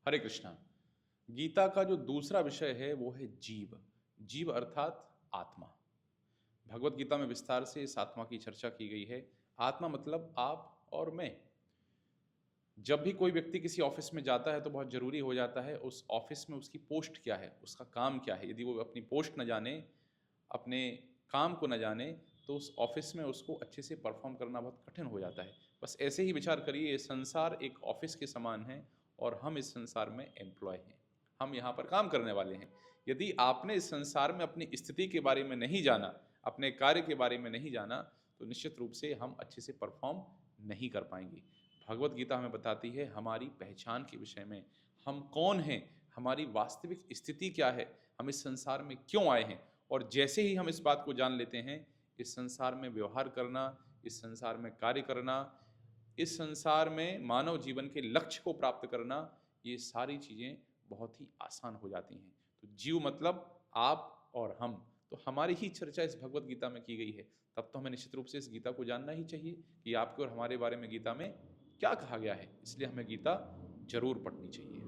हरे कृष्णा। गीता का जो दूसरा विषय है वो है जीव। जीव अर्थात आत्मा। भगवत गीता में विस्तार से इस आत्मा की चर्चा की गई है। आत्मा मतलब आप और मैं। जब भी कोई व्यक्ति किसी ऑफिस में जाता है तो बहुत ज़रूरी हो जाता है उस ऑफिस में उसकी पोस्ट क्या है, उसका काम क्या है। यदि वो अपनी पोस्ट न जाने, अपने काम को न जाने, तो उस ऑफिस में उसको अच्छे से परफॉर्म करना बहुत कठिन हो जाता है। बस ऐसे ही विचार करिए, ये संसार एक ऑफिस के समान है और हम इस संसार में एम्प्लॉय हैं। हम यहाँ पर काम करने वाले हैं। यदि आपने इस संसार में अपनी स्थिति के बारे में नहीं जाना, अपने कार्य के बारे में नहीं जाना, तो निश्चित रूप से हम अच्छे से परफॉर्म नहीं कर पाएंगे। भगवत गीता हमें बताती है हमारी पहचान के विषय में, हम कौन हैं, हमारी वास्तविक स्थिति क्या है, हम इस संसार में क्यों आए हैं। और जैसे ही हम इस बात को जान लेते हैं, इस संसार में व्यवहार करना, इस संसार में कार्य करना, इस संसार में मानव जीवन के लक्ष्य को प्राप्त करना, ये सारी चीज़ें बहुत ही आसान हो जाती हैं। तो जीव मतलब आप और हम। तो हमारी ही चर्चा इस भगवत गीता में की गई है। तब तो हमें निश्चित रूप से इस गीता को जानना ही चाहिए कि आपके और हमारे बारे में गीता में क्या कहा गया है। इसलिए हमें गीता ज़रूर पढ़नी चाहिए।